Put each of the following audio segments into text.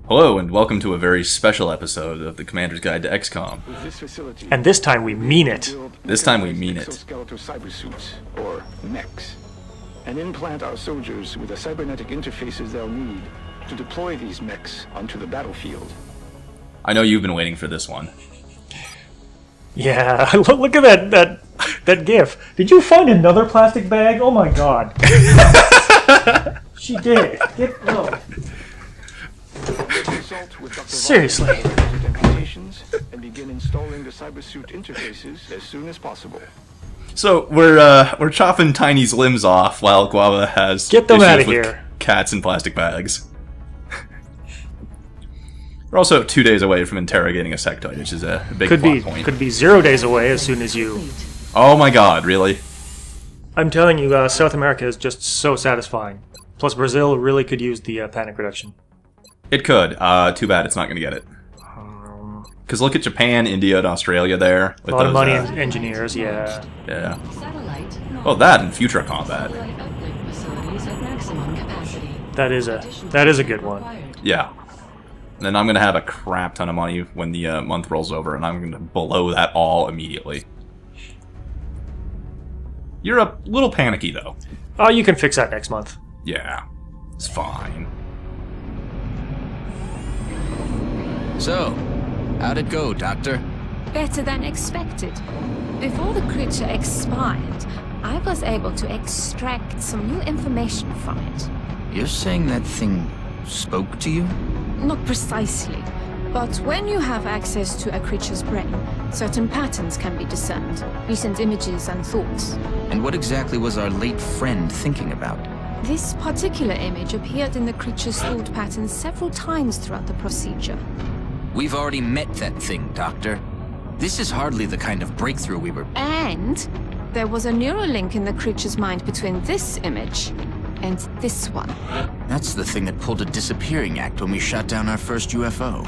Hello, and welcome to a very special episode of the Commander's Guide to XCOM. And this time we mean it. This time we mean it. Exoskeletal cybersuits, or mechs, and implant our soldiers with the cybernetic interfaces they'll need to deploy these mechs onto the battlefield. I know you've been waiting for this one. Yeah, look at that GIF. Did you find another plastic bag? Oh my god. She did. No. Seriously. And begin installing the cybersuit interfaces as soon as possible. So we're chopping Tiny's limbs off while Guava has Get them out of with here. Cats in plastic bags. We're also 2 days away from interrogating a sectoid, which is a big plot point. Could be 0 days away as soon as you... Oh my god, really? I'm telling you, South America is just so satisfying. Plus Brazil really could use the panic reduction. It could. Too bad it's not going to get it. Because look at Japan, India, and Australia there. With a lot those, of money and engineers, yeah. Yeah. Oh, that and future combat. That is a good one. Yeah. And then I'm going to have a crap ton of money when the month rolls over, and I'm going to blow that all immediately. You're a little panicky, though. Oh, you can fix that next month. Yeah. It's fine. So, how'd it go, Doctor? Better than expected. Before the creature expired, I was able to extract some new information from it. You're saying that thing spoke to you? Not precisely, but when you have access to a creature's brain, certain patterns can be discerned, recent images and thoughts. And what exactly was our late friend thinking about? This particular image appeared in the creature's thought patterns several times throughout the procedure. We've already met that thing, Doctor. This is hardly the kind of breakthrough we were... And there was a neural link in the creature's mind between this image and this one. That's the thing that pulled a disappearing act when we shot down our first UFO.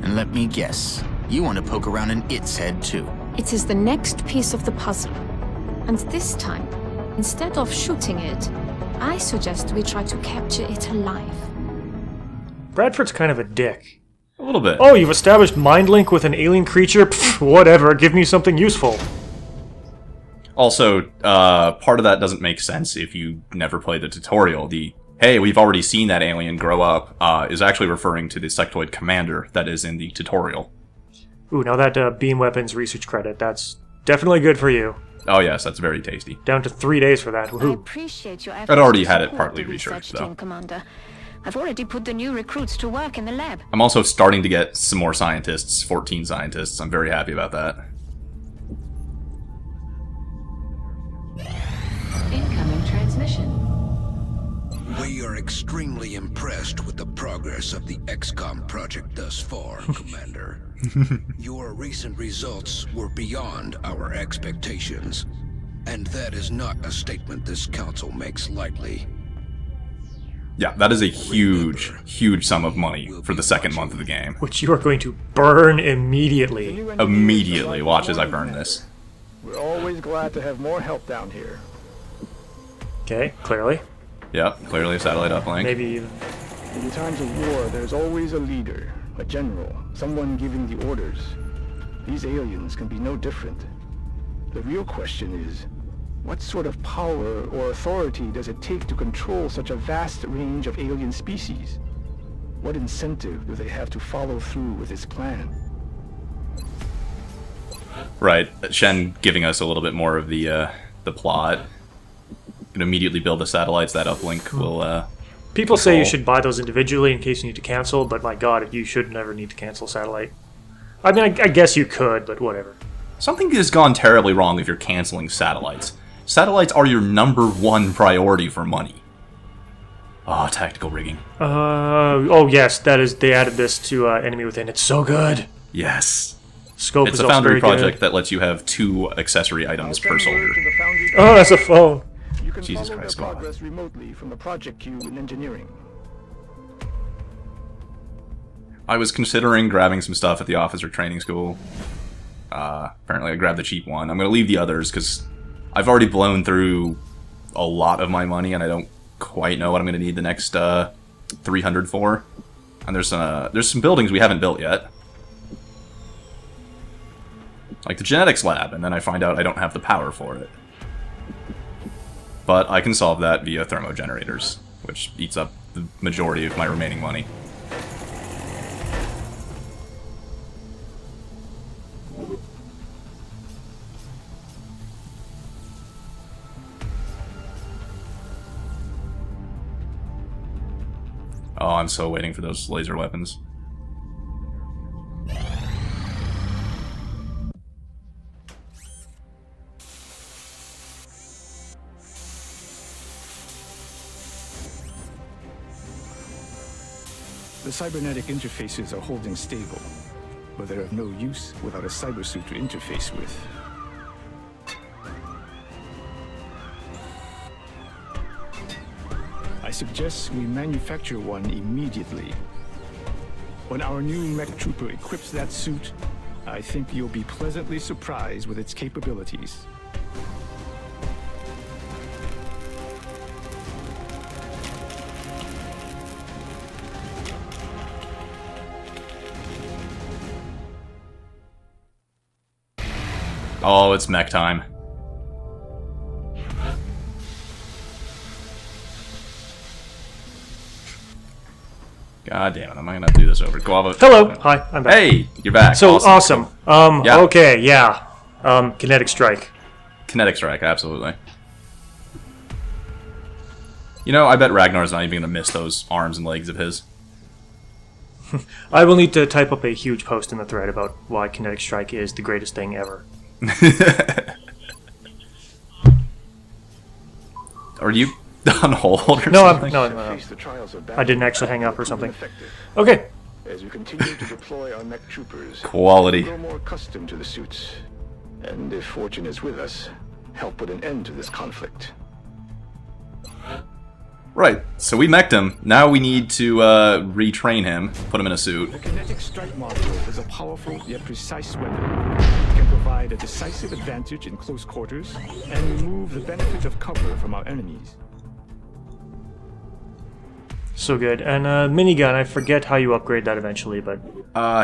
And let me guess, you want to poke around in its head too. It is the next piece of the puzzle. And this time, instead of shooting it, I suggest we try to capture it alive. Bradford's kind of a dick. A little bit. Oh, you've established mind link with an alien creature? Pfft, whatever, give me something useful. Also, part of that doesn't make sense if you never play the tutorial. The, hey, we've already seen that alien grow up, is actually referring to the sectoid commander that is in the tutorial. Ooh, now that beam weapons research credit, that's definitely good for you. Oh yes, that's very tasty. Down to 3 days for that. I Woohoo. appreciate your efforts. I'd already to had it support partly the research researched, though. team, Commander. I've already put the new recruits to work in the lab. I'm also starting to get some more scientists, 14 scientists. I'm very happy about that. Incoming transmission. We are extremely impressed with the progress of the XCOM project thus far, Commander. Your recent results were beyond our expectations, and that is not a statement this council makes lightly. Yeah, that is a huge, huge sum of money for the second month of the game. Which you are going to burn immediately. Immediately. Watch as I burn this. We're always glad to have more help down here. Okay, clearly. Yep, clearly a satellite uplink. Maybe... In times of war, there's always a leader, a general, someone giving the orders. These aliens can be no different. The real question is, what sort of power or authority does it take to control such a vast range of alien species? What incentive do they have to follow through with this plan? Right, Shen giving us a little bit more of the plot. Can immediately build the satellites. That uplink will. People say you should buy those individually in case you need to cancel, but my god, you should never need to cancel satellite. I mean, I guess you could, but whatever. Something has gone terribly wrong if you're canceling satellites. Satellites are your #1 priority for money. Oh, tactical rigging. Oh yes, that is. They added this to Enemy Within. It's so good. Yes. Scope It's is a also Foundry very project good. that lets you have 2 accessory items per soldier. Oh, that's a phone. You can Jesus follow Christ, their go on. progress remotely from the project queue in engineering. I was considering grabbing some stuff at the officer training school. Apparently I grabbed the cheap one. I'm going to leave the others because I've already blown through a lot of my money and I don't quite know what I'm going to need the next 300 for. And there's some buildings we haven't built yet. Like the genetics lab, and then I find out I don't have the power for it. But I can solve that via thermogenerators, which eats up the majority of my remaining money. Oh, I'm so waiting for those laser weapons. The cybernetic interfaces are holding stable, but they're of no use without a cybersuit to interface with. I suggest we manufacture one immediately. When our new mech trooper equips that suit, I think you'll be pleasantly surprised with its capabilities. Oh, it's mech time. God damn it, am I gonna do this over? Guava. Hello. Hi, I'm back. Hey, you're back. So awesome. Yeah. Okay, yeah. Kinetic strike. Kinetic strike, absolutely. You know, I bet Ragnar's not even gonna miss those arms and legs of his. I will need to type up a huge post in the thread about why kinetic strike is the greatest thing ever. Are you on hold or No, something? no. I didn't actually hang up or something. Okay. As we continue to deploy our mech troopers, Quality. grow more accustomed to the suits, and if fortune is with us, help put an end to this conflict. Right, so we mech'd him. Now we need to retrain him, put him in a suit. The kinetic strike module is a powerful yet precise weapon. It can provide a decisive advantage in close quarters and remove the benefit of cover from our enemies. So good. And minigun, I forget how you upgrade that eventually, but...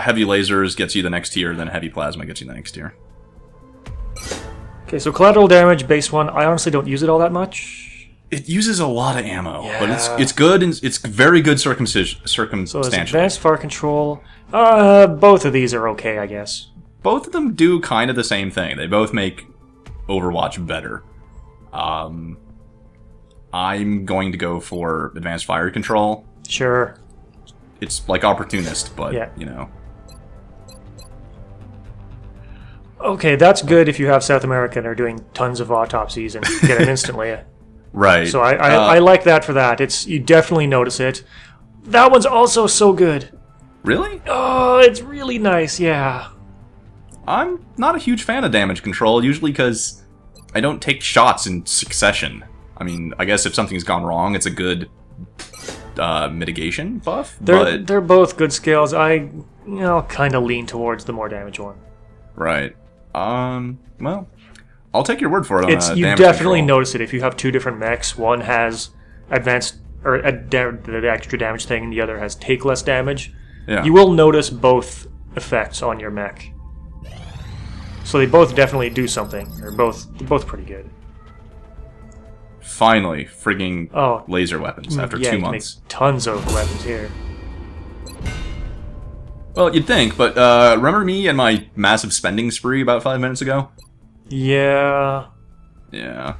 Heavy lasers gets you the next tier, then heavy plasma gets you the next tier. Okay, so collateral damage, base 1, I honestly don't use it all that much. It uses a lot of ammo, Yeah. but it's good and it's very good So it's circumstantially. advanced fire control. Both of these are okay, I guess. Both of them do kind of the same thing. They both make Overwatch better. I'm going to go for advanced fire control. Sure. It's like opportunist, but Yeah. you know. Okay, that's good if you have South America and are doing tons of autopsies and get it instantly. Right. So I like that for that. You definitely notice it. That one's also so good. Really? Oh, it's really nice, yeah. I'm not a huge fan of damage control, usually because I don't take shots in succession. I mean, I guess if something's gone wrong, it's a good mitigation buff, but... They're both good skills. I kind of lean towards the more damage one. Right. Well, I'll take your word for it on You damage definitely control. notice it if you have two different mechs. One has advanced, or the extra damage thing, and the other has take less damage. Yeah. You will notice both effects on your mech. So they both definitely do something. They're both pretty good. Finally, frigging Oh, laser weapons after yeah, 2 you can months. make tons of weapons here. Well, you'd think, but remember me and my massive spending spree about 5 minutes ago? Yeah. Yeah.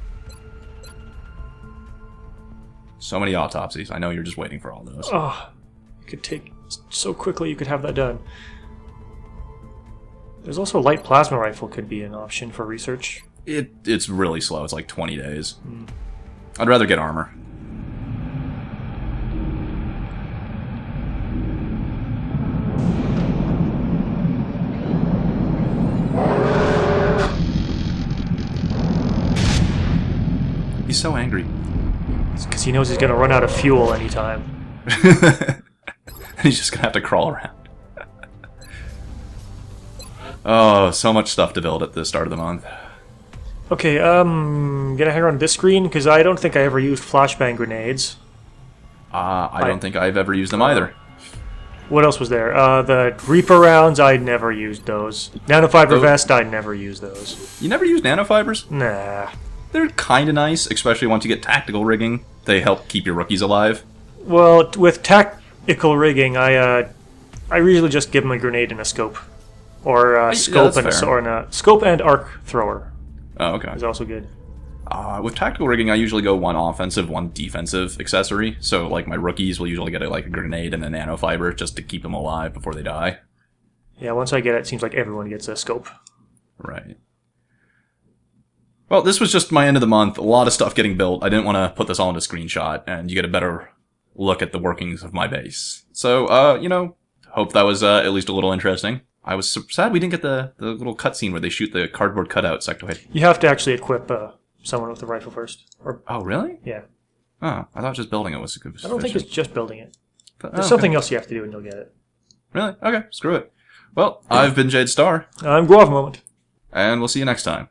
So many autopsies. I know you're just waiting for all those. Oh, you could take so quickly. You could have that done. There's also a light plasma rifle could be an option for research. It's really slow. It's like 20 days. I'd rather get armor. He's so angry. It's because he knows he's gonna run out of fuel anytime. He's just gonna have to crawl around. Oh, so much stuff to build at the start of the month. Okay, gonna hang around this screen because I don't think I ever used flashbang grenades. I don't think I've ever used them either. What else was there? The Reaper rounds, I never used those. Nanofiber vest, I never used those. You never used nanofibers? Nah. They're kind of nice, especially once you get tactical rigging. They help keep your rookies alive. Well, with tactical rigging, I usually just give them a grenade and a scope. Or scope and a scope and arc thrower. Oh, okay. Is also good. With tactical rigging, I usually go one offensive, one defensive accessory. So, like, my rookies will usually get a grenade and a nanofiber just to keep them alive before they die. Yeah, once I get it, it seems like everyone gets a scope. Right. Well, this was just my end of the month. A lot of stuff getting built. I didn't want to put this all into screenshot, and you get a better look at the workings of my base. So, you know, hope that was at least a little interesting. I was sad we didn't get the little cutscene where they shoot the cardboard cutout sectoid. You have to actually equip someone with the rifle first. Oh, really? Yeah. Oh, I thought just building it was good. I don't think it's just building it. There's something else you have to do and you'll get it. Really? Okay, screw it. Well, I've been Jade Star. I'm Guava Moment. And we'll see you next time.